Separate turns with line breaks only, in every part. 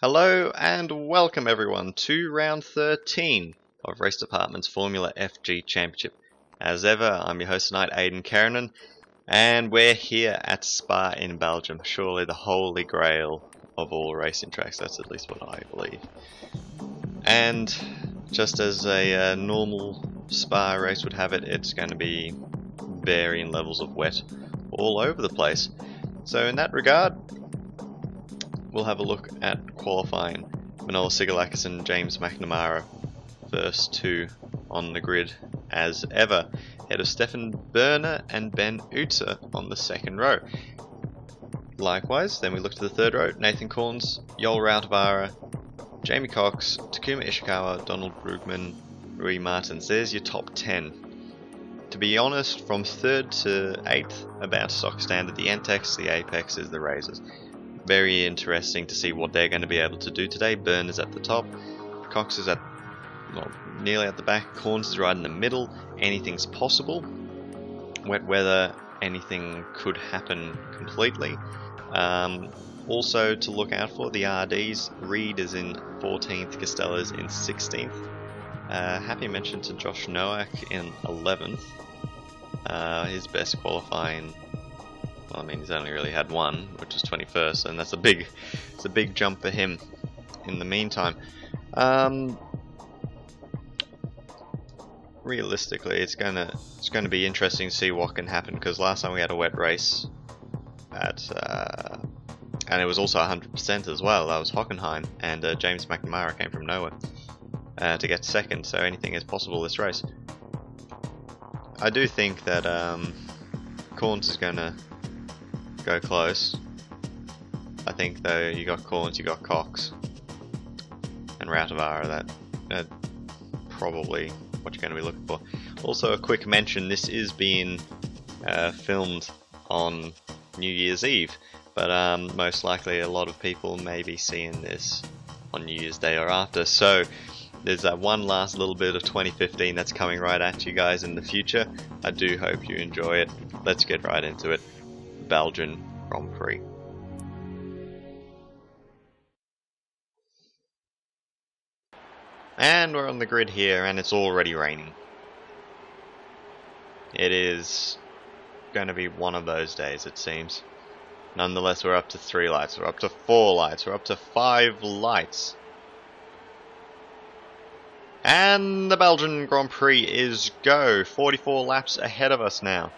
Hello and welcome everyone to round 13 of Race Department's Formula FG Championship. As ever, I'm your host tonight, Aidan Keranen, and we're here at Spa in Belgium, surely the holy grail of all racing tracks. That's at least what I believe. And just as a normal Spa race would have it, it's going to be varying levels of wet all over the place. So in that regard, we'll have a look at qualifying. Manola Sigalakis and James McNamara, first two on the grid as ever, ahead of Stefan Berner and Ben Utzer on the second row. Likewise, then we look to the third row, Nathan Corns, Joel Rautavaara, Jamie Cox, Takuma Ishikawa, Donald Brugman, Rui Martins. There's your top 10. To be honest, from 3rd to 8th, about stock standard, the Entex, the Apexes, the Razors. Very interesting to see what they're going to be able to do today. Byrne is at the top, Cox is at, well, nearly at the back, Corns is right in the middle. Anything's possible. Wet weather, anything could happen completely. Also to look out for, the RDs, Reed is in 14th, Costello's in 16th. Happy mention to Josh Nowak in 11th. His best qualifying, well, I mean, he's only really had one, which is 21st, and that's a big jump for him in the meantime. Realistically, it's gonna be interesting to see what can happen, because last time we had a wet race at and it was also 100% as well. That was Hockenheim, and James McNamara came from nowhere to get second, so anything is possible this race. I do think that Corns is gonna go close. I think though, you got Corns, you got Cox, and Rautavaara. That probably what you're going to be looking for. Also, a quick mention: this is being filmed on New Year's Eve, but most likely a lot of people may be seeing this on New Year's Day or after. So there's that one last little bit of 2015 that's coming right at you guys in the future. I do hope you enjoy it. Let's get right into it. Belgian Grand Prix. And we're on the grid here, and it's already raining. It is going to be one of those days, it seems. Nonetheless, we're up to 3 lights, we're up to 4 lights, we're up to 5 lights. And the Belgian Grand Prix is go. 44 laps ahead of us now.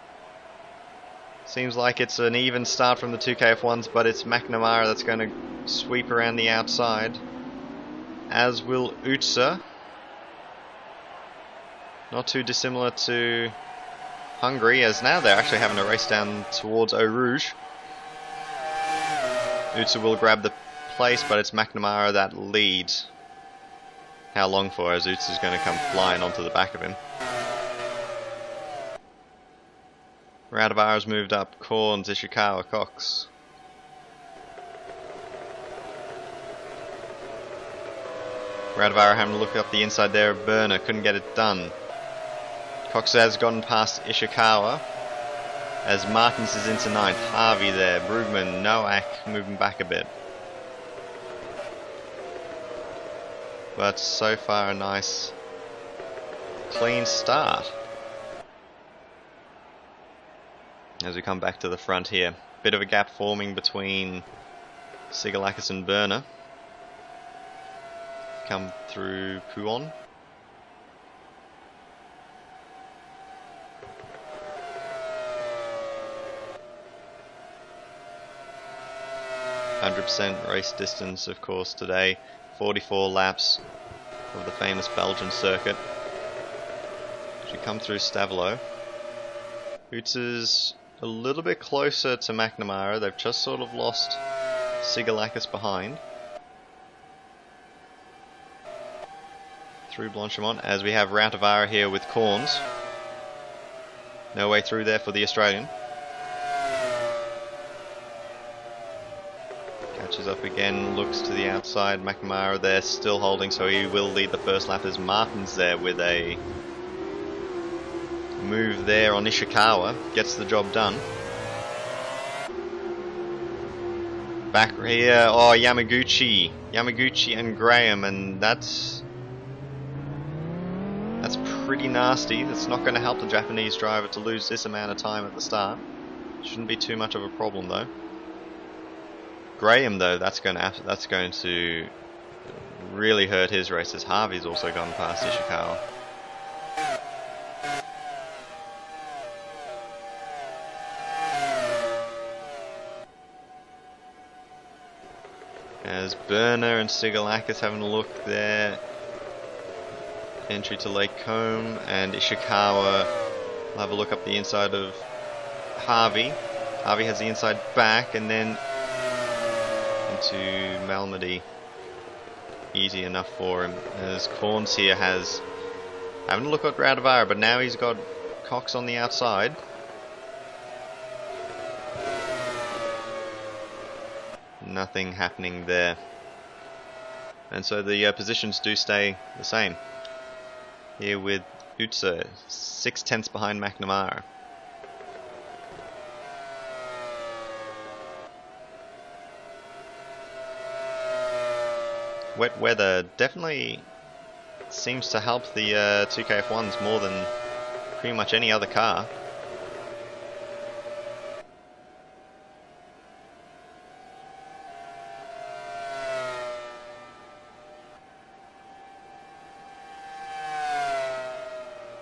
Seems like it's an even start from the 2KF1s, but it's McNamara that's going to sweep around the outside, as will Utzer. Not too dissimilar to Hungary, as now they're actually having a race down towards Eau Rouge. Utzer will grab the place, but it's McNamara that leads. How long for, as Utzer's going to come flying onto the back of him. Rautavaara's moved up, Corns, Ishikawa, Cox. Rautavaara having to look up the inside there of Berner, couldn't get it done. Cox has gotten past Ishikawa, as Martins is into 9th. Harvey there, Brugman, Nowak moving back a bit. But so far a nice clean start. As we come back to the front here, bit of a gap forming between Sigalakis and Berner. Come through Puon. .100% race distance, of course, today. 44 laps of the famous Belgian circuit. As we come through Stavelot, Utzer's a little bit closer to McNamara. They've just sort of lost Sigalakis behind. Through Blanchimont, as we have Rautavaara here with Corns. No way through there for the Australian. Catches up again, looks to the outside. McNamara there still holding, so he will lead the first lap, as Martins there with a move there on Ishikawa. Gets the job done. Back here, oh, Yamaguchi and Graham, and that's pretty nasty. That's not going to help the Japanese driver to lose this amount of time at the start. Shouldn't be too much of a problem though. Graham though, that's going to really hurt his races. Harvey's also gone past Ishikawa. As Berner and Sigalakis having a look there. Entry to Lake Combe, and Ishikawa will have a look up the inside of Harvey. Harvey has the inside back, and then into Malmedy. Easy enough for him. As Corns here has having a look at Radavara, but now he's got Cox on the outside. Nothing happening there. And so the positions do stay the same. Here with Utsa, 6/10 behind McNamara. Wet weather definitely seems to help the 2KF1s more than pretty much any other car.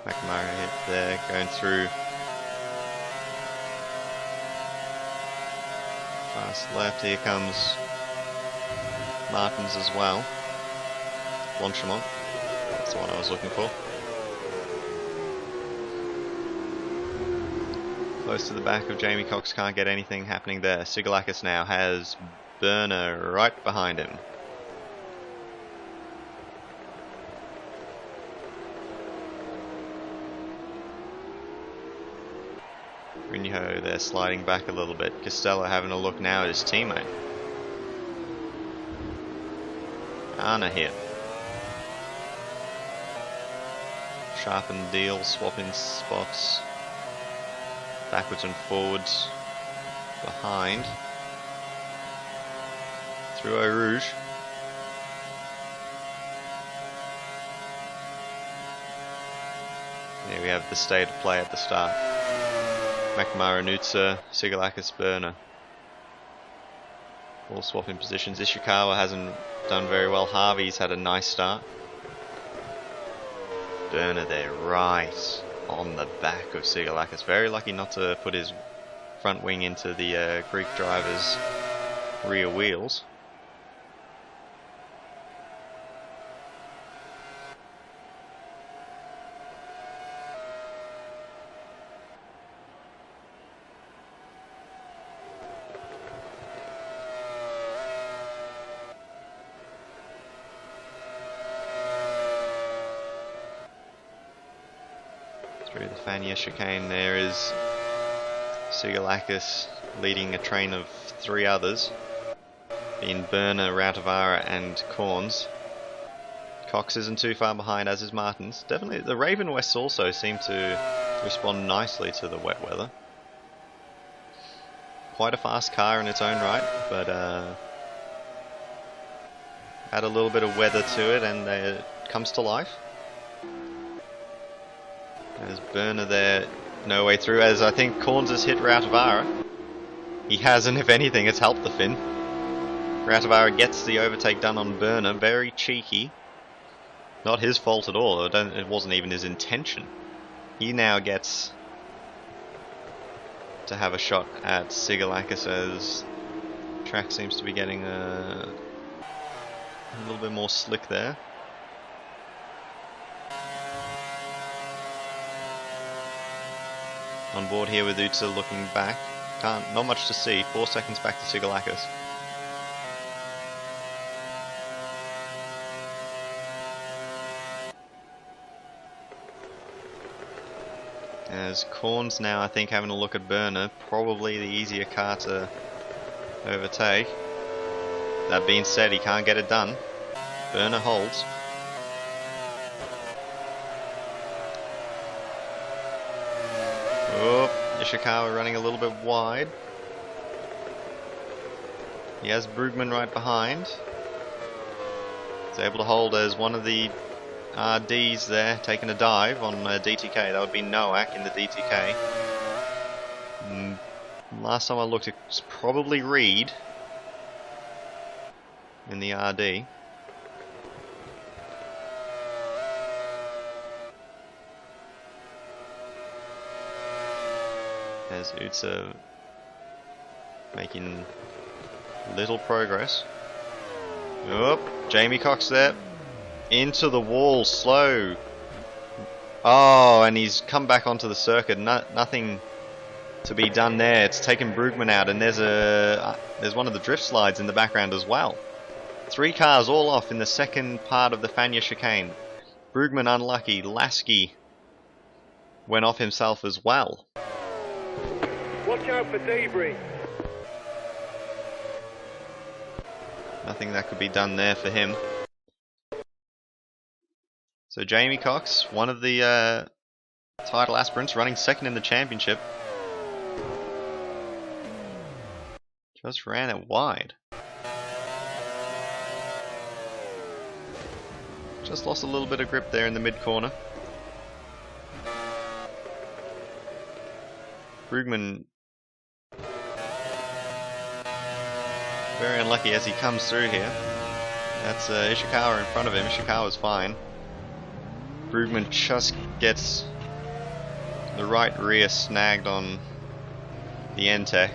McNamara hit there, going through. Fast left, here comes Martins as well. Blanchimont, that's the one I was looking for. Close to the back of Jamie Cox, can't get anything happening there. Sigalakis now has Berner right behind him. Rinho there sliding back a little bit. Costello having a look now at his teammate. Anna here. Sharpen deal, swapping spots. Backwards and forwards. Behind. Through Eau Rouge. There we have the state of play at the start. McNamara, Nutsa, Sigalakis, Berner. All swapping positions. Ishikawa hasn't done very well. Harvey's had a nice start. Berner there, right on the back of Sigalakis. Very lucky not to put his front wing into the Greek driver's rear wheels. Through the Fania chicane there is Sigalakis leading a train of 3 others, being Berner, Rautavaara and Corns. Cox isn't too far behind, as is Martins. Definitely the Raven Wests also seem to respond nicely to the wet weather. Quite a fast car in its own right, but add a little bit of weather to it and it comes to life. There's Berner there, no way through, as I think Corns has hit Rautavaara. He hasn't, if anything, it's helped the Finn. Rautavaara gets the overtake done on Berner, very cheeky. Not his fault at all, it wasn't even his intention. He now gets to have a shot at Sigalakis, as track seems to be getting a little bit more slick there. On board here with Utsa looking back. Not much to see. 4 seconds back to Sigalakis. As Corns now, I think, having a look at Berner. Probably the easier car to overtake. That being said, he can't get it done. Berner holds. Oh, Ishikawa running a little bit wide. He has Brugman right behind. He's able to hold as one of the RDs there, taking a dive on DTK. That would be Nowak in the DTK. Last time I looked, it was probably Reed in the RD. As Utsa making little progress. Oh, Jamie Cox there. Into the wall, slow. Oh, and he's come back onto the circuit. Nothing to be done there. It's taken Brugman out, and there's one of the drift slides in the background as well. 3 cars all off in the second part of the Fania chicane. Brugman unlucky. Lasky went off himself as well.
Watch out for debris.
Nothing that could be done there for him. So Jamie Cox, one of the title aspirants, running second in the championship, just ran it wide. Just lost a little bit of grip there in the mid-corner. Brugman very unlucky as he comes through here. That's Ishikawa in front of him. Ishikawa's fine. Brugman just gets the right rear snagged on the N-Tech.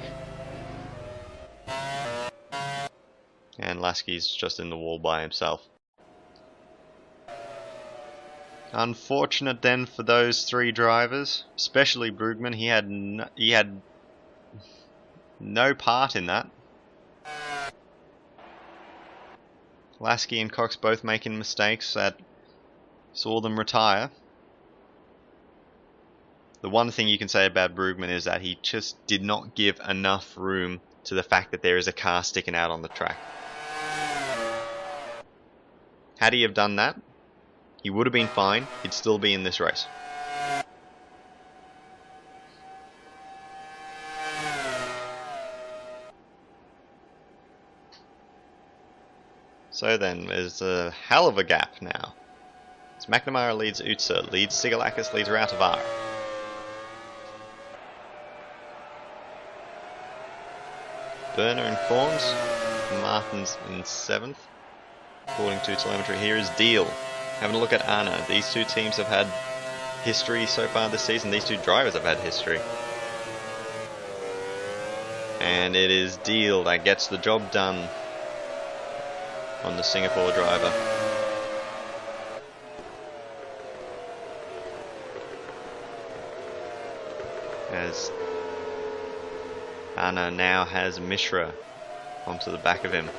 And Lasky's just in the wall by himself. Unfortunate then for those 3 drivers, especially Brugman. He had no part in that. Lasky and Cox both making mistakes that saw them retire. The one thing you can say about Brugman is that he just did not give enough room to the fact that there is a car sticking out on the track. Had he have done that, he would have been fine. He'd still be in this race. So then, there's a hell of a gap now. So McNamara leads Utsa, leads Sigalakis, leads Rautavaara. Berner in Corns, Martins in 7th. According to telemetry, here is Deal. Having a look at Anna. These 2 teams have had history so far this season. These 2 drivers have had history. And it is Deal that gets the job done on the Singapore driver. As Anna now has Mishra onto the back of him.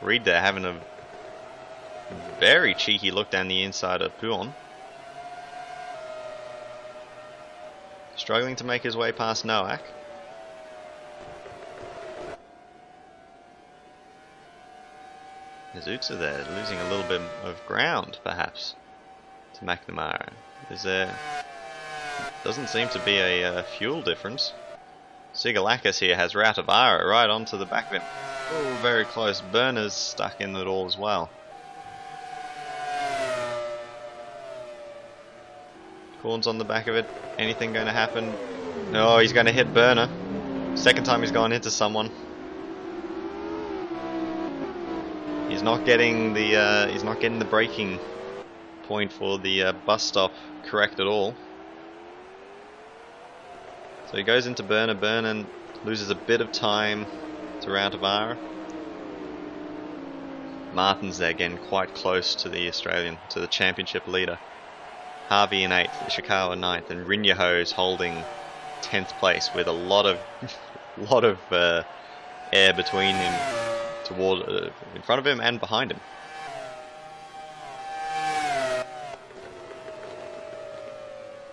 Reed there having a very cheeky look down the inside of Puon. Struggling to make his way past Nowak. There's Utsa there, losing a little bit of ground, perhaps, to McNamara. Doesn't seem to be a fuel difference. Sigalakis here has Rautavaara right onto the back of him. Oh, very close. Berner's stuck in it all as well. Corn's on the back of it. Anything going to happen? No, he's going to hit Berner. Second time he's gone into someone. He's not getting the braking point for the bus stop correct at all. So he goes into Berner. Berner loses a bit of time to Rautavaara. Martin's there again, quite close to the Australian, to the championship leader. Harvey in 8th, Ishikawa 9th, and Rinyaho is holding 10th place with a lot of air between him, in front of him and behind him.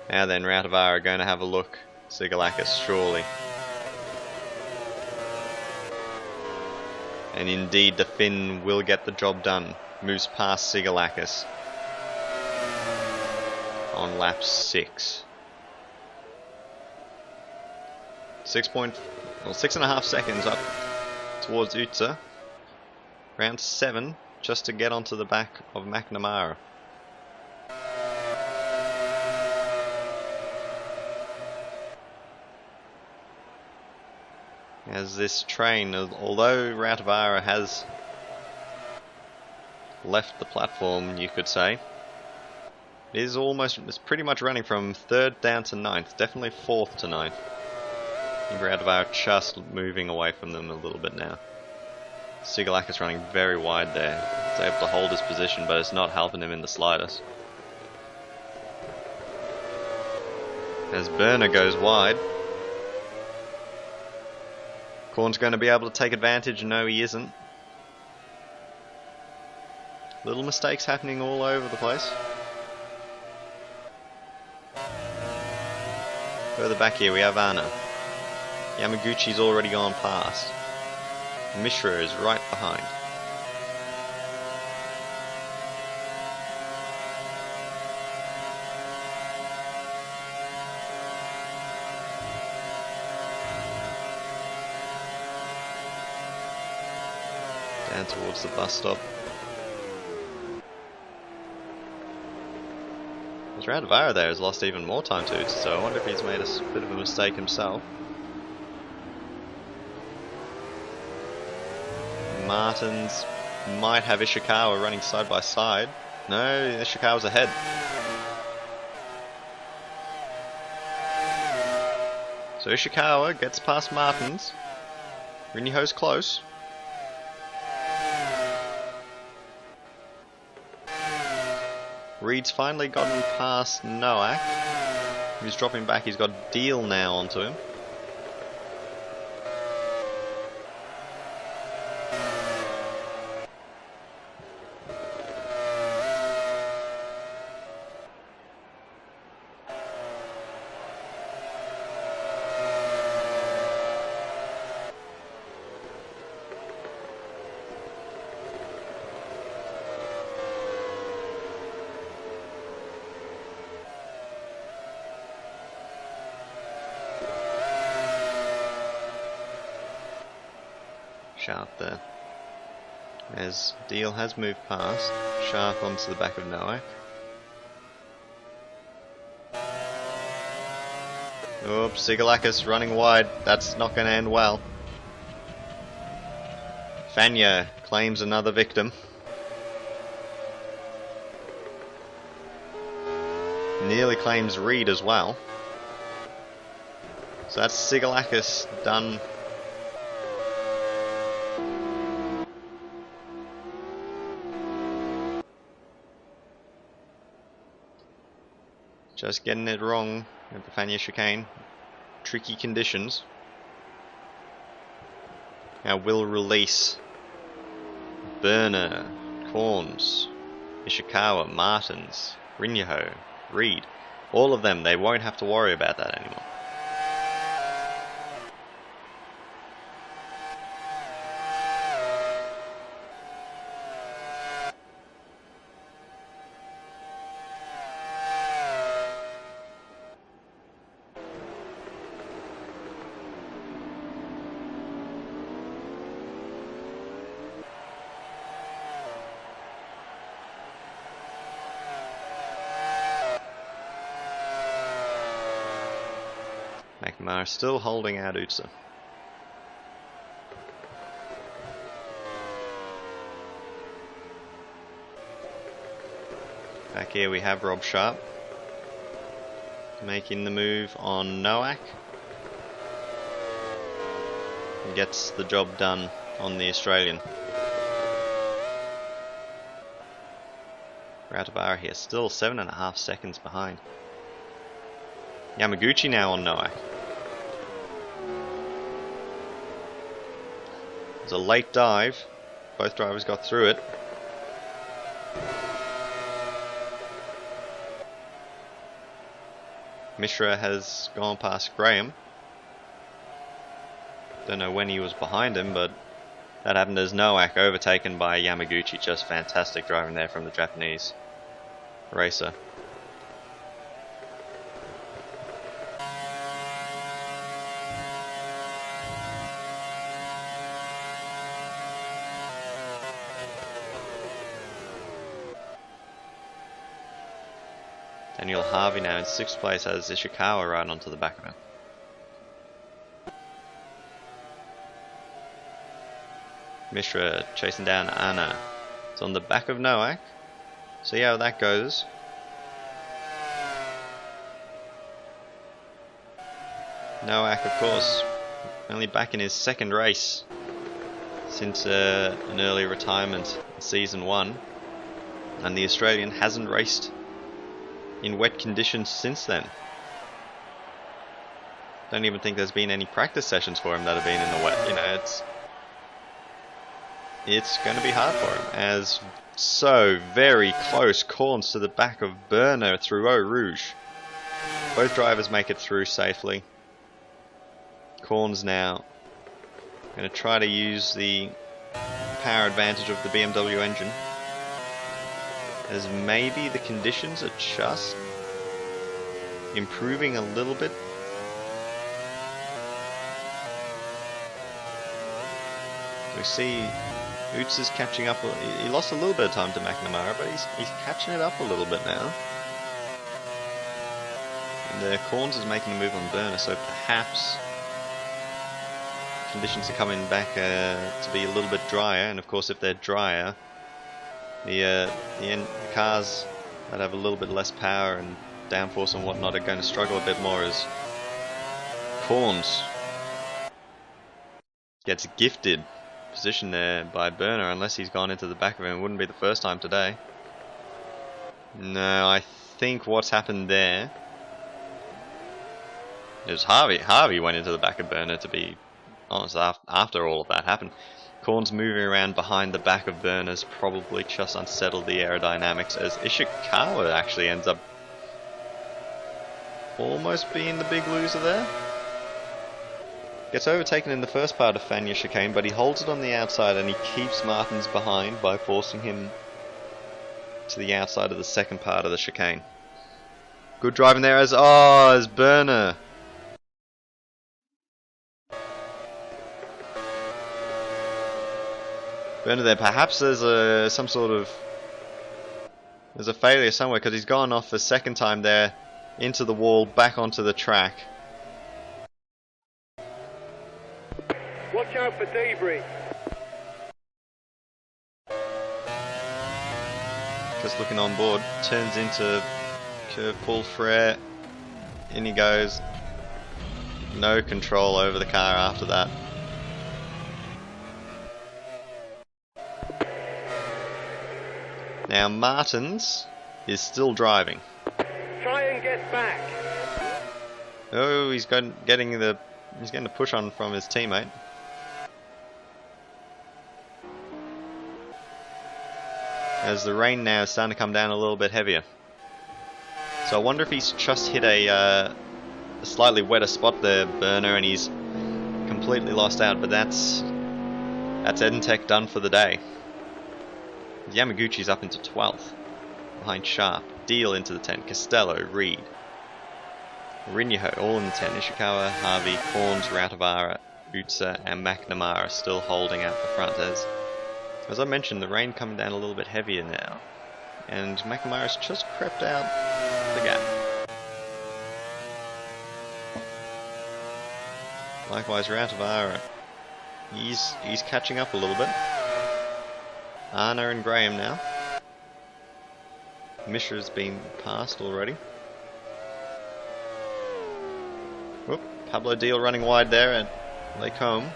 Now then, Rautavaara are going to have a look. Sigalakis, surely. And indeed, the Finn will get the job done. Moves past Sigalakis on lap 6. 6.5 seconds up towards Utsa. Round 7, just to get onto the back of McNamara. As this train, although Rautavaara has left the platform, you could say, it's pretty much running from 3rd down to 9th, definitely 4th to 9th. And Rautavaara just moving away from them a little bit now. Sigalakis running very wide there. He's able to hold his position, but it's not helping him in the slightest. As Berner goes wide. Korn's going to be able to take advantage. No, he isn't. Little mistakes happening all over the place. Further back here we have Anna. Yamaguchi's already gone past. Mishra is right behind. Down towards the bus stop. Rautavaara there has lost even more time to Utsa, so I wonder if he's made a bit of a mistake himself. Martins might have Ishikawa running side by side. No, Ishikawa's ahead. So Ishikawa gets past Martins. Rinniho's close. Reed's finally gotten past Noack. He's dropping back. He's got Deal now onto him. Sharp there. As Deal has moved past, Sharp onto the back of Noack. Oops, Sigalakis running wide. That's not going to end well. Fanya claims another victim. Nearly claims Reed as well. So that's Sigalakis done. Just getting it wrong at the Fanya chicane. Tricky conditions. Now will release Berner, Corns, Ishikawa, Martins, Rinniho, Reed. All of them, they won't have to worry about that anymore. McNamara still holding out Utsa. Back here we have Rob Sharp making the move on Noack. He gets the job done on the Australian. Rautavaara here, still 7.5 seconds behind. Yamaguchi now on Noack. It's a late dive. Both drivers got through it. Mishra has gone past Graham. Don't know when he was behind him, but that happened as Noack overtaken by Yamaguchi. Just fantastic driving there from the Japanese racer. Daniel Harvey now in 6th place has Ishikawa right onto the back of him. Mishra chasing down Anna. It's on the back of Nowak. See how that goes. Nowak, of course, only back in his 2nd race since an early retirement in Season 1. And the Australian hasn't raced in wet conditions since then. Don't even think there's been any practice sessions for him that have been in the wet. You know, it's going to be hard for him, as so very close corns to the back of Berner through Eau Rouge. Both drivers make it through safely. Corns now going to try to use the power advantage of the BMW engine, as maybe the conditions are just improving a little bit. We see Oots is catching up. He lost a little bit of time to McNamara, but he's catching it up a little bit now. And Corns is making a move on Berner, so perhaps conditions are coming back to be a little bit drier. And of course, if they're drier, the cars that have a little bit less power and downforce and whatnot are going to struggle a bit more, as Corns gets gifted position there by Berner, unless he's gone into the back of him. It wouldn't be the first time today. No, I think what's happened there is Harvey went into the back of Berner, to be honest, after all of that happened. Corns moving around behind the back of Berner's probably just unsettled the aerodynamics, as Ishikawa actually ends up almost being the big loser there. Gets overtaken in the first part of Fania chicane, but he holds it on the outside and he keeps Martins behind by forcing him to the outside of the second part of the chicane. Good driving there as Berner. Berner there, perhaps there's a failure somewhere, because he's gone off the second time there into the wall, back onto the track.
Watch out for debris.
Just looking on board, turns into curve pull Frere. In he goes. No control over the car after that. Now Martins is still driving.
Try and get back.
Oh, he's getting the push on from his teammate. As the rain now is starting to come down a little bit heavier. So I wonder if he's just hit a slightly wetter spot there, Berner, and he's completely lost out. But that's Edentech done for the day. Yamaguchi's up into 12th, behind Sharp. Deal into the 10. Costello, Reed, Rinyaho all in the 10. Ishikawa, Harvey, Corns, Rautavaara, Utsa, and McNamara still holding out the front. As I mentioned, the rain coming down a little bit heavier now, and McNamara's just crept out the gap. Likewise, Rautavaara, he's catching up a little bit. Anna and Graham now. Mishra's been passed already. Whoop, Pablo Deal running wide there at Lake Home.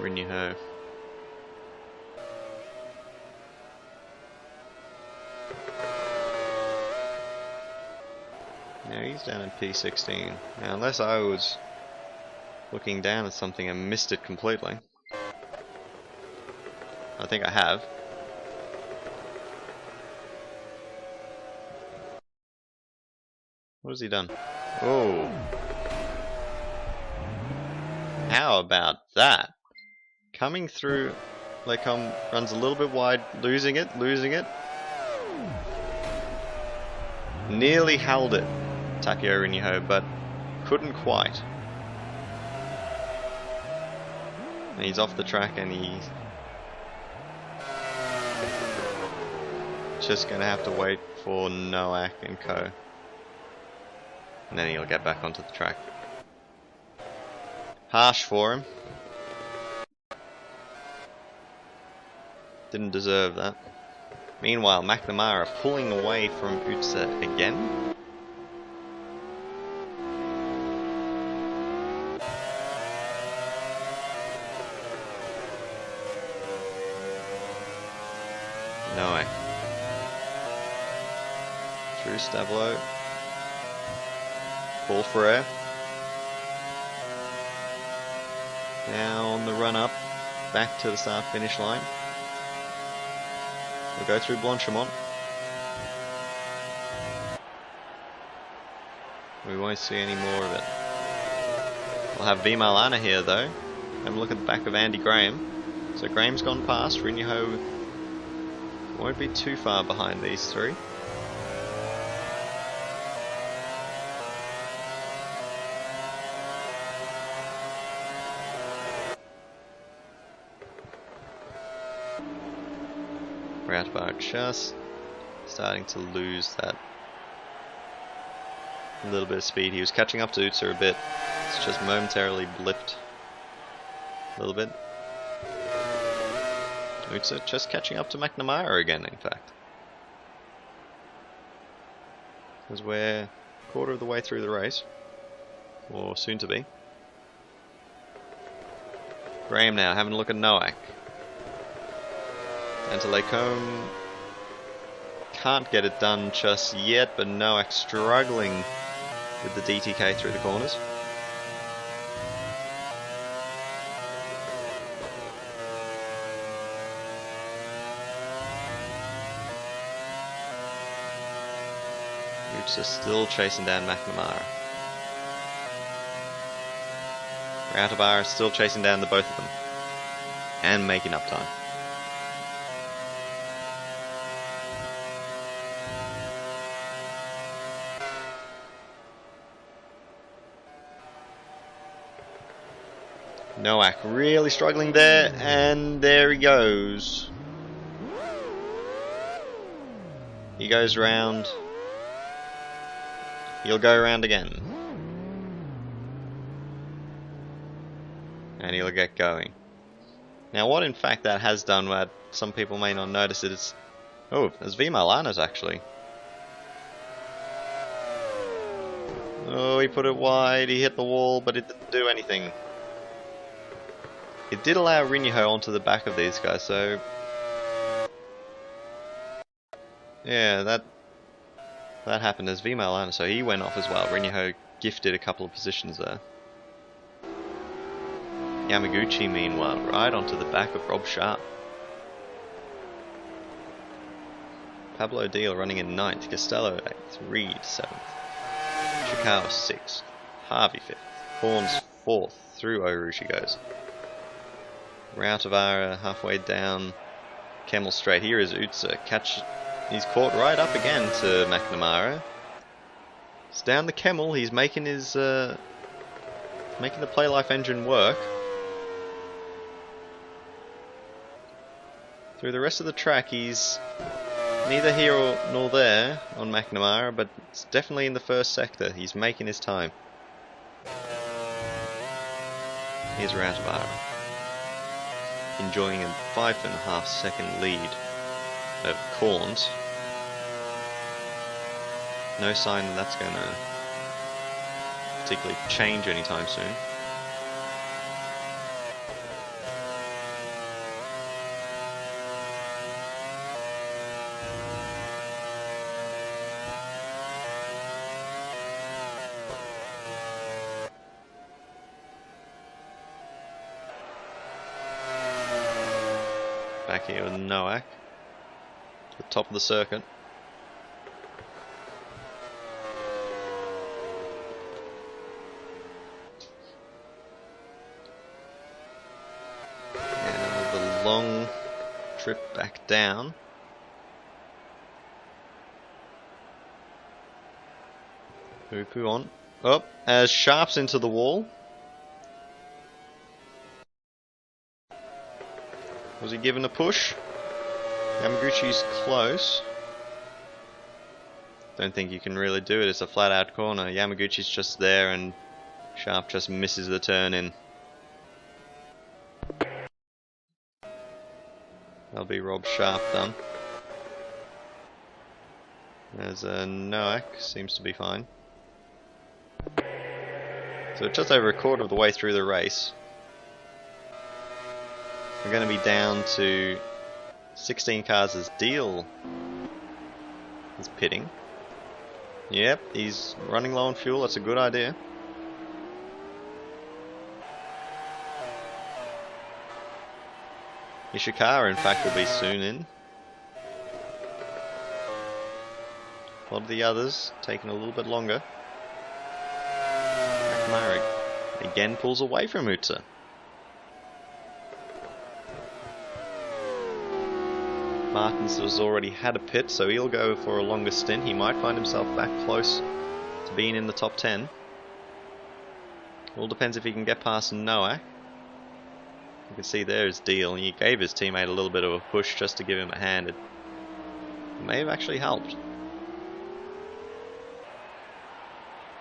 Rinyaho. Now he's down in P16. Now unless I was looking down at something and missed it completely. I think I have. What has he done? Oh. How about that? Coming through, Lecom runs a little bit wide, losing it. Nearly held it, Takeo Rinniho, but couldn't quite. And he's off the track and he's just going to have to wait for Noack and co. And then he'll get back onto the track. Harsh for him. Didn't deserve that. Meanwhile, McNamara pulling away from Utsa again. Noack. Through Stavlo. Call for air. Now on the run up, back to the start finish line. We'll go through Blanchimont. We won't see any more of it. We'll have Vimalana here though. Have a look at the back of Andy Graham. So Graham's gone past. Rinniho won't be too far behind these three. Routbar just starting to lose that little bit of speed. He was catching up to Utsa a bit. It's just momentarily blipped a little bit. Utsa just catching up to McNamara again, in fact. Because we're a quarter of the way through the race. Or soon to be. Graham now having a look at Noack. And to Lecombe, can't get it done just yet, but Noack struggling with the DTK through the corners. Utsa still chasing down McNamara. Routabar still chasing down the both of them and making up time. Noack really struggling there, and there he goes. He goes round. He'll go around again. And he'll get going. Now what in fact that has done, what some people may not notice it, is... Oh, there's Vimalana's actually. Oh, he put it wide, he hit the wall, but it didn't do anything. It did allow Rinniho onto the back of these guys, so... Yeah, that happened as Vimalana, so he went off as well. Rinniho gifted a couple of positions there. Yamaguchi, meanwhile, right onto the back of Rob Sharp. Pablo Deal running in 9th, Costello 8th, Reed 7th, Chikao 6th, Harvey 5th, Horns 4th, through Oru she goes. Routavara halfway down Kemmel straight. Here is Utsa. He's caught right up again to McNamara. It's down the Kemmel. He's making his making the Playlife engine work. Through the rest of the track, he's neither here nor there on McNamara, but it's definitely in the first sector. He's making his time. Here's Routavara, enjoying a 5.5 second lead of Corns. No sign that that's going to particularly change anytime soon. Back here with Noack, to the top of the circuit. long trip back down. Poo on. Oh, as Sharp's into the wall. Was he given a push? Yamaguchi's close. Don't think you can really do it. It's a flat out corner. Yamaguchi's just there and Sharp just misses the turn in. That'll be Rob Sharp done. There's a Noack, seems to be fine. So just over a quarter of the way through the race. We're going to be down to 16 cars as Deal is pitting. Yep, he's running low on fuel, that's a good idea. Ishikawa, in fact, will be soon in. A lot of the others taking a little bit longer. McNamara again pulls away from Utsa. Martins has already had a pit, so he'll go for a longer stint. He might find himself back close to being in the top 10. All depends if he can get past Noack. You can see there his Deal. He gave his teammate a little bit of a push just to give him a hand. It may have actually helped.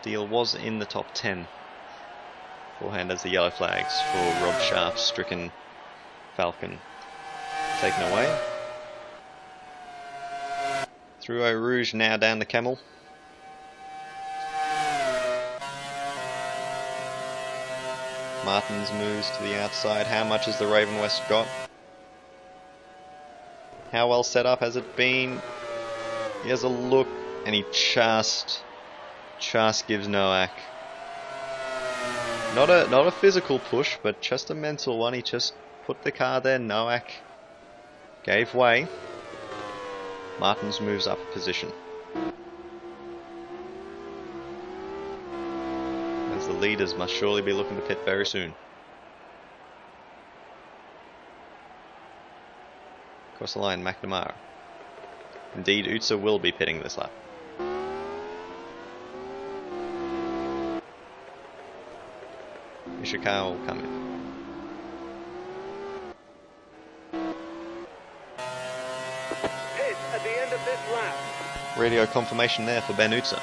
Deal was in the top 10. Beforehand as the yellow flags for Rob Sharp's stricken Falcon taken away. Through Eau Rouge now down the Camel. Martins moves to the outside. How much has the Raven West got? How well set up has it been? He has a look and he just gives Noack. Not a physical push, but just a mental one. He just put the car there. Noack gave way. Martins moves up a position. As the leaders must surely be looking to pit very soon. Across the line, McNamara. Indeed, Utsa will be pitting this lap. Ishikawa will come in.
Pit at the end of this lap.
Radio confirmation there for Ben Utsa.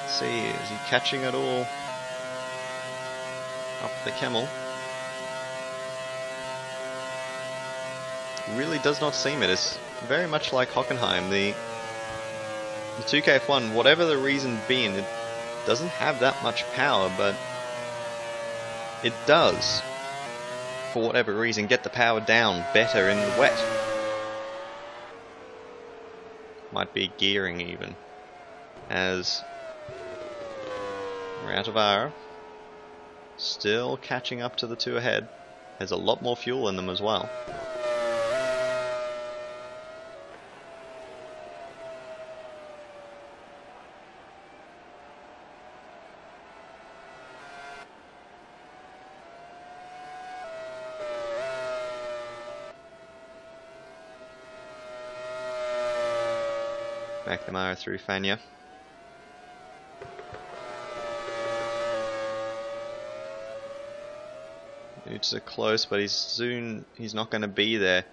Let's see, is he catching it all up the Camel? Really does not seem it. It's very much like Hockenheim. The 2KF1, whatever the reason being, it doesn't have that much power, but it does, for whatever reason, get the power down better in the wet. Might be gearing even, as Rautavaara still catching up to the two ahead. Has a lot more fuel in them as well. McNamara through Fania. It's close, but he's not going to be there.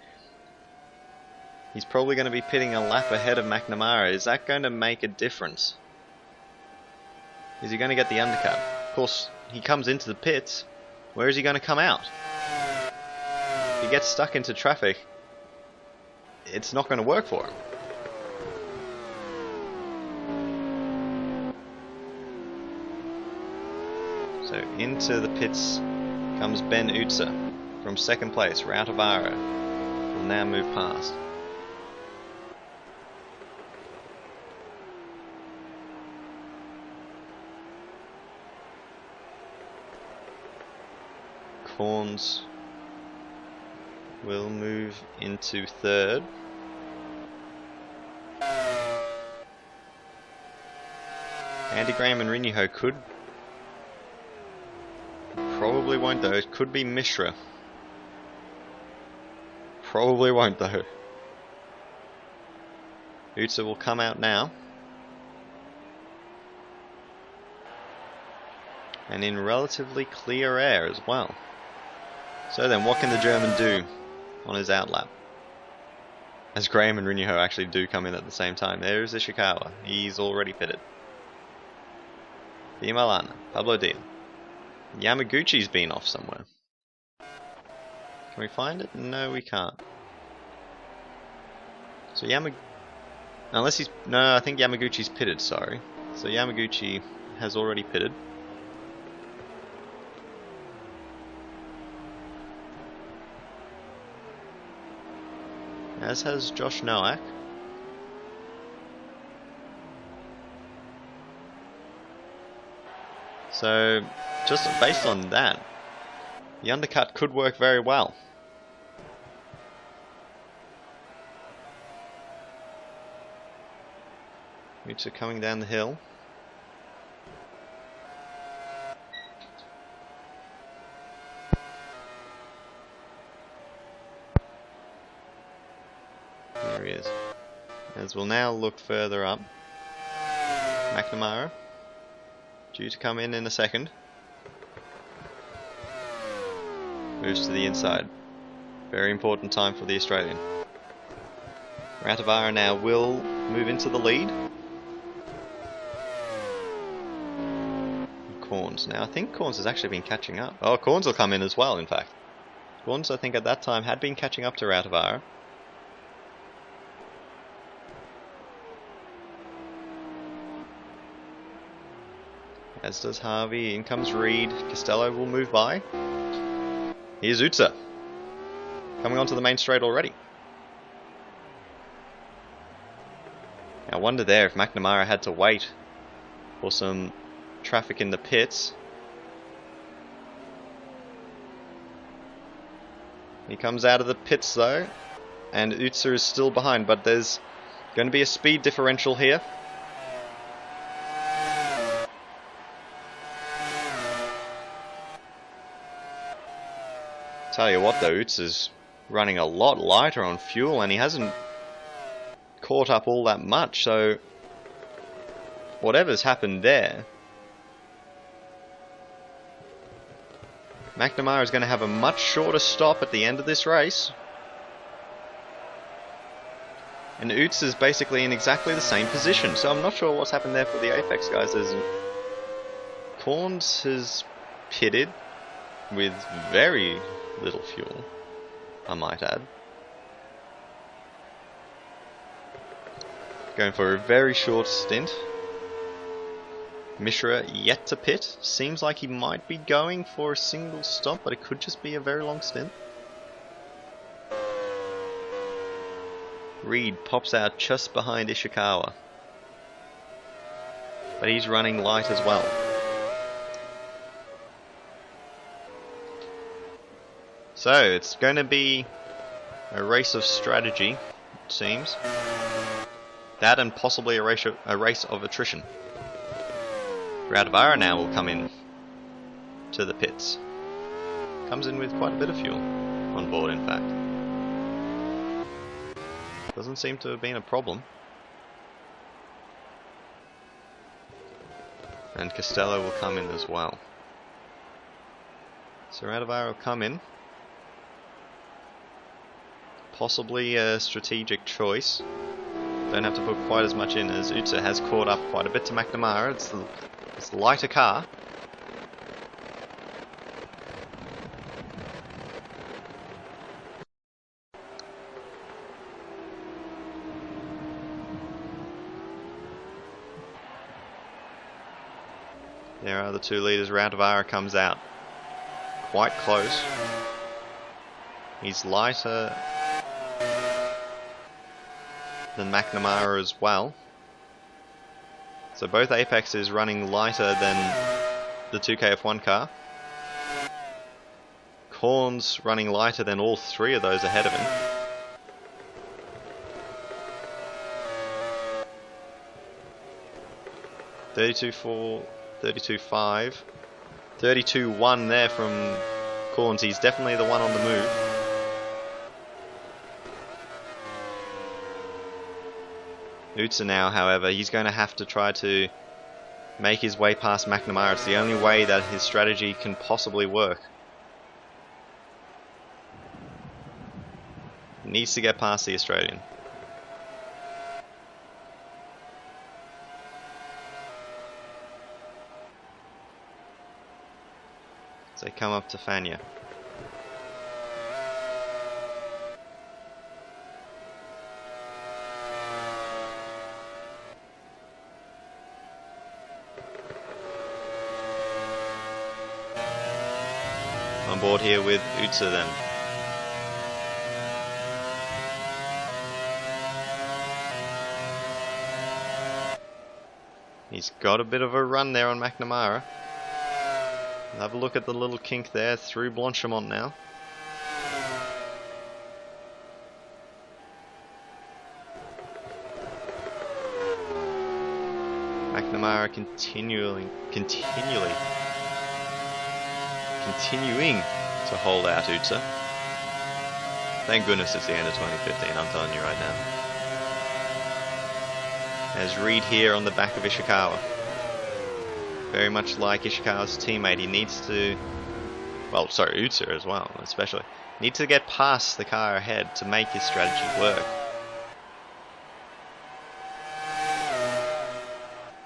He's probably going to be pitting a lap ahead of McNamara. Is that going to make a difference? Is he going to get the undercut? Of course, he comes into the pits. Where is he going to come out? If he gets stuck into traffic, it's not going to work for him. So into the pits comes Ben Utsa from second place. Rautavaara will now move past. Corns will move into third. Andy Graham and Rinjuho could Probably won't though. It could be Mishra. Probably won't though. Utsa will come out now. And in relatively clear air as well. So then, what can the German do on his outlap? As Graham and Rinyaho actually do come in at the same time. There's Ishikawa. He's already pitted. Bimalana, Pablo Diaz. Yamaguchi's been off somewhere. Can we find it? No, we can't. So unless he's... No, I think Yamaguchi's pitted, sorry. So Yamaguchi has already pitted. As has Josh Nowak. So, just based on that, the undercut could work very well. Utsa coming down the hill. There he is. As we'll now look further up. McNamara, due to come in a second. Moves to the inside. Very important time for the Australian. Ratavara now will move into the lead. Corns. Now I think Corns has actually been catching up. Oh, Corns will come in as well, in fact. Corns, I think at that time, had been catching up to Ratavara. As does Harvey. In comes Reed. Costello will move by. Here's Utsa. Coming onto the main straight already. Now I wonder there if McNamara had to wait for some traffic in the pits. He comes out of the pits though. And Utsa is still behind, but there's going to be a speed differential here. Tell you what though, Utsa's running a lot lighter on fuel and he hasn't caught up all that much, so whatever's happened there, McNamara is going to have a much shorter stop at the end of this race. And Utsa's basically in exactly the same position, so I'm not sure what's happened there for the Apex guys. Corns has pitted with very little fuel, I might add. Going for a very short stint. Mishra yet to pit. Seems like he might be going for a single stop, but it could just be a very long stint. Reed pops out just behind Ishikawa. But he's running light as well. So, it's going to be a race of strategy, it seems. That and possibly a race of attrition. Radavara now will come in to the pits. Comes in with quite a bit of fuel on board, in fact. Doesn't seem to have been a problem. And Costello will come in as well. So Radavara will come in. Possibly a strategic choice. Don't have to put quite as much in as Utsa has caught up quite a bit to McNamara. It's the lighter car. There are the two leaders. Radavara comes out quite close. He's lighter than McNamara as well. So both Apex is running lighter than the 2KF1 car. Corns running lighter than all three of those ahead of him. $32.4, $32.5. 32-1 there from Corns. He's definitely the one on the move. Utsa now, however, he's going to have to try to make his way past McNamara. It's the only way that his strategy can possibly work. He needs to get past the Australian. So they come up to Fania. On board here with Utsa then. He's got a bit of a run there on McNamara. Have a look at the little kink there through Blanchimont now. McNamara continuing to hold out Utsa. Thank goodness it's the end of 2015, I'm telling you right now. As Reed here on the back of Ishikawa. Very much like Ishikawa's teammate, he needs to... Well, sorry, Utsa as well, especially. Needs to get past the car ahead to make his strategy work.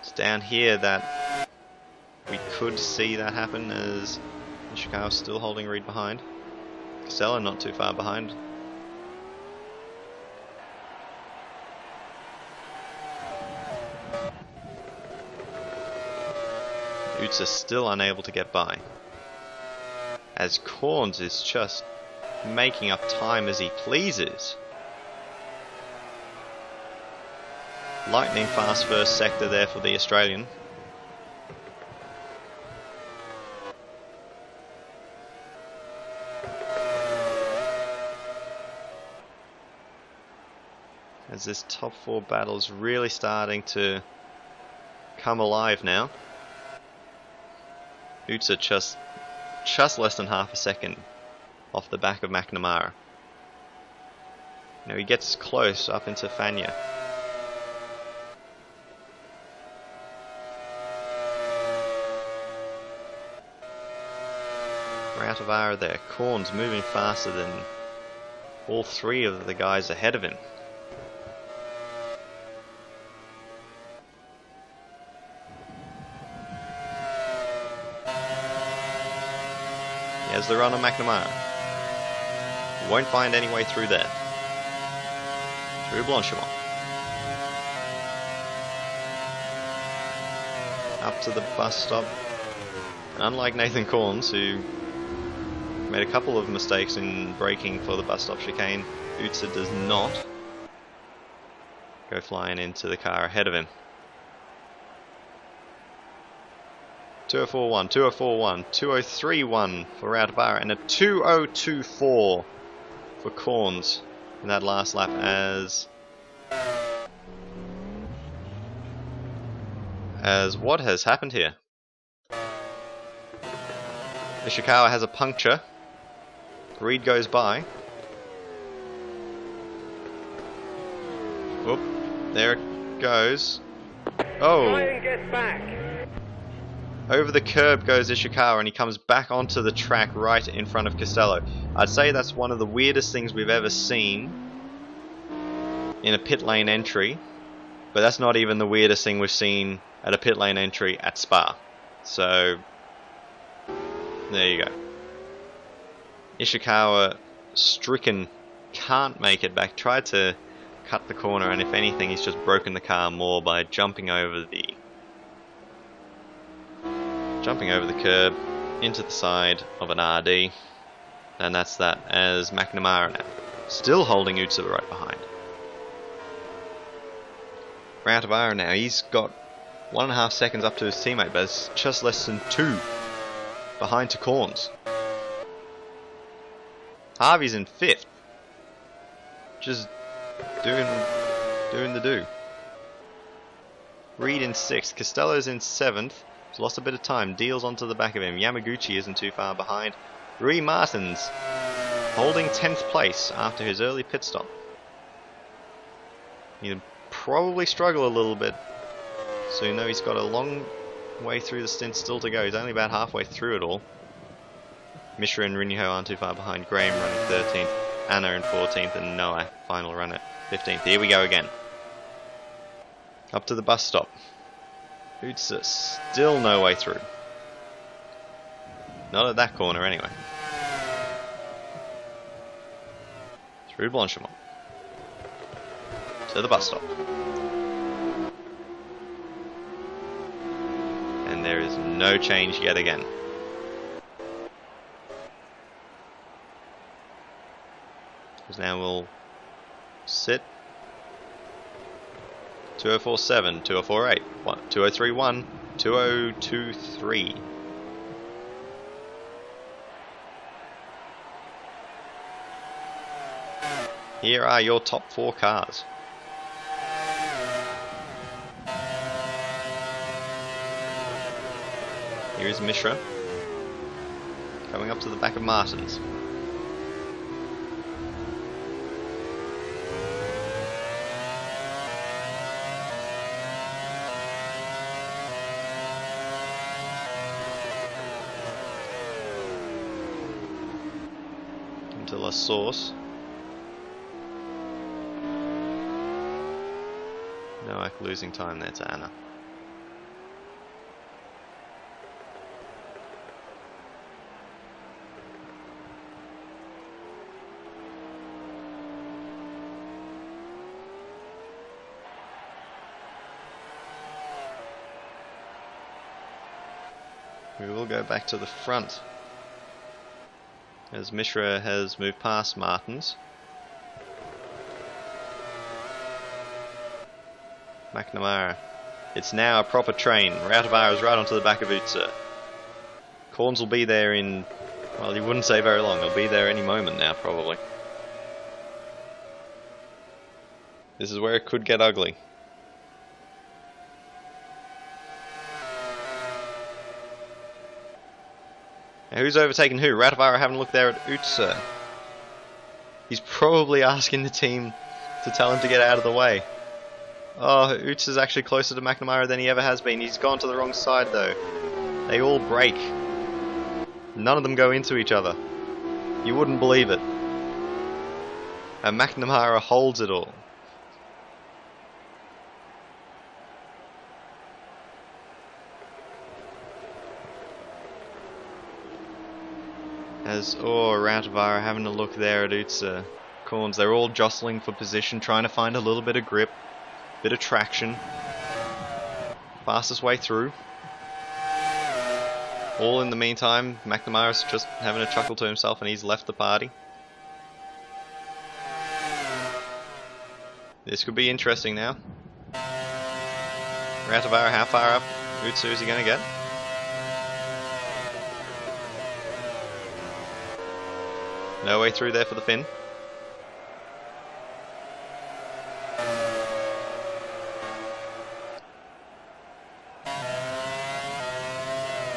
It's down here that we could see that happen, as Ishikawa's still holding Reed behind. Costello not too far behind. Utsa still unable to get by, as Corns is just making up time as he pleases. Lightning fast first sector there for the Australian. As this top four battle is really starting to come alive now. Utsa just less than half a second off the back of McNamara. Now he gets close up into Fania. We're out of Ara there. Corns moving faster than all three of the guys ahead of him. As the run on McNamara. Won't find any way through there. Through Blanchimont. Up to the bus stop. And unlike Nathan Corns, who made a couple of mistakes in braking for the bus stop chicane, Utsa does not go flying into the car ahead of him. 2041, 2041, 2031 for Rautavaara, and a 2024 for Corns in that last lap, as what has happened here? Ishikawa has a puncture. Reed goes by. Whoop, there it goes. Oh!
Ryan gets back.
Over the curb goes Ishikawa, and he comes back onto the track right in front of Costello. I'd say that's one of the weirdest things we've ever seen in a pit lane entry, but that's not even the weirdest thing we've seen at a pit lane entry at Spa. So, there you go. Ishikawa, stricken, can't make it back. Tried to cut the corner, and if anything, he's just broken the car more by jumping over the curb into the side of an RD, and that's that, as McNamara now still holding Utsa right behind. Rautavaara now, he's got 1.5 seconds up to his teammate, but it's just less than 2 behind to Corns. Harvey's in 5th, just doing the do. Reed in 6th, Costello's in 7th, He's lost a bit of time. Deals onto the back of him. Yamaguchi isn't too far behind. Rui Martins holding 10th place after his early pit stop. He'll probably struggle a little bit. So you know he's got a long way through the stint still to go. He's only about halfway through it all. Mishra and Rinho aren't too far behind. Graham running 13th. Anna in 14th. And Noah final run at 15th. Here we go again. Up to the bus stop. Utsa still no way through. Not at that corner anyway. Through Blanchimont. To the bus stop. And there is no change yet again. Because now we'll sit. 2047, 2048, 2031, 2023. Here are your top 4 cars. Here is Mishra coming up to the back of Martins. Into La Source. Noack losing time there to Anna. We will go back to the front as Mishra has moved past Martins. McNamara. It's now a proper train. Rautavaara is right onto the back of Utsa. Corns will be there in, well, you wouldn't say very long. He'll be there any moment now, probably. This is where it could get ugly. Now, who's overtaken who? Rautavaara having a look there at Utsa. He's probably asking the team to tell him to get out of the way. Oh, Utsa's actually closer to McNamara than he ever has been. He's gone to the wrong side though. They all break. None of them go into each other. You wouldn't believe it. And McNamara holds it all. As, Rautavaara having a look there at Utsa. Corns, they're all jostling for position, trying to find a little bit of grip. Bit of traction. Fastest way through. All in the meantime, McNamara's just having a chuckle to himself and he's left the party. This could be interesting now. Rautavaara, how far up Utsu is he going to get? No way through there for the Finn.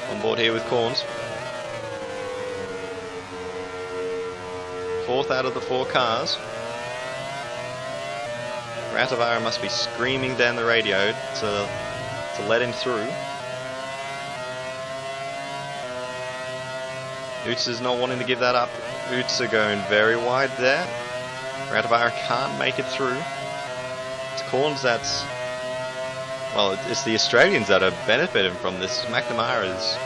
On board here with Corns. 4th out of the 4 cars. Rautavaara must be screaming down the radio to let him through. Utsa's not wanting to give that up. Utsa going very wide there. Rautavaara can't make it through. It's Corns that's... well, it's the Australians that are benefiting from this. McNamara is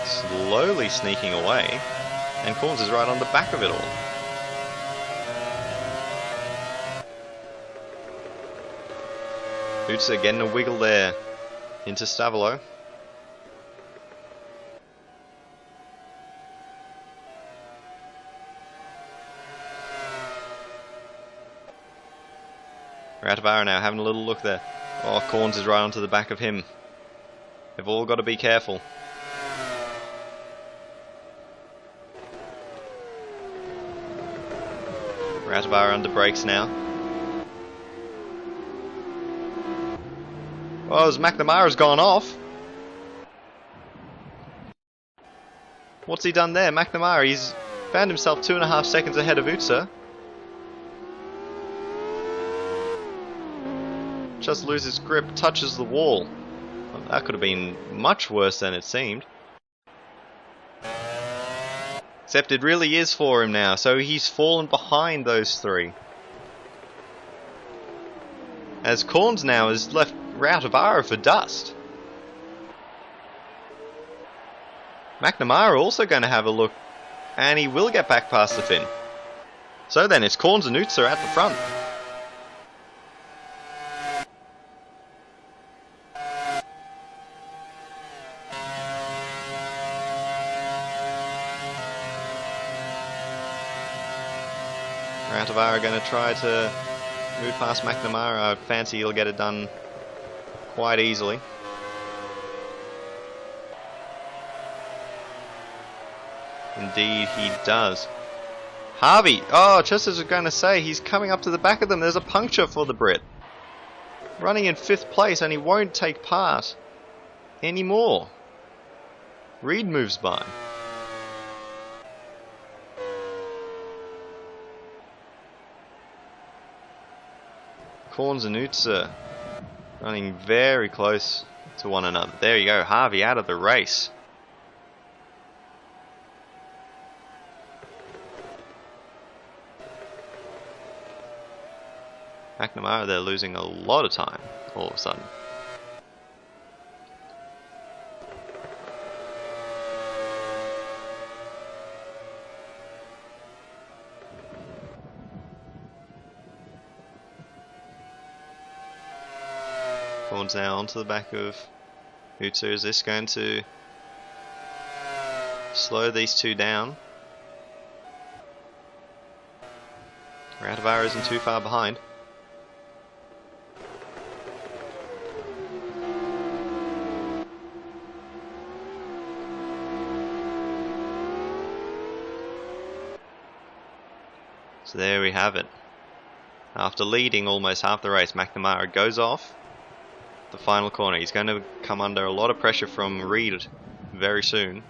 slowly sneaking away, and Corns is right on the back of it all. Utsa getting a wiggle there into Stavolo. Rautavaara now having a little look there. Oh, Corns is right onto the back of him. They've all got to be careful. Rautavaara under brakes now. Oh, as McNamara's gone off. What's he done there? McNamara, he's found himself 2.5 seconds ahead of Utsa. Just loses grip, touches the wall. Well, that could have been much worse than it seemed. Except it really is for him now, so he's fallen behind those three. As Corns now has left Routavara for dust. McNamara also going to have a look, and he will get back past the Finn. So then it's Corns and Utsa at the front. Routavara going to try to move past McNamara. I fancy he'll get it done quite easily. Indeed he does. Harvey! Oh, just as I was going to say, he's coming up to the back of them. There's a puncture for the Brit. Running in 5th place, and he won't take part anymore. Reed moves by. Corns and Utsa running very close to one another. There you go, Harvey out of the race. McNamara, they're losing a lot of time all of a sudden. Corns now onto the back of Utsa. Is this going to slow these two down? Routavara isn't too far behind. So there we have it. After leading almost half the race, McNamara goes off the final corner. He's going to come under a lot of pressure from Reed very soon.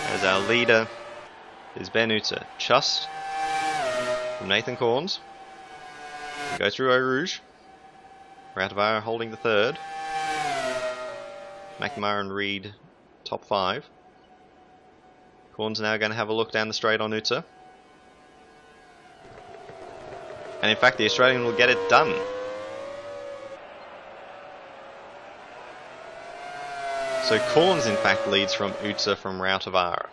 As our leader is Ben Utsa, just from Nathan Corns. We go through Eau Rouge. Routavara holding the third. McNamara and Reed top 5. Corns now going to have a look down the straight on Utsa. And in fact the Australian will get it done. So Corns in fact leads from Utsa from Routavara.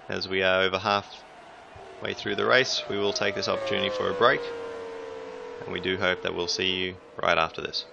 As we are over halfway through the race, we will take this opportunity for a break. And we do hope that we'll see you right after this.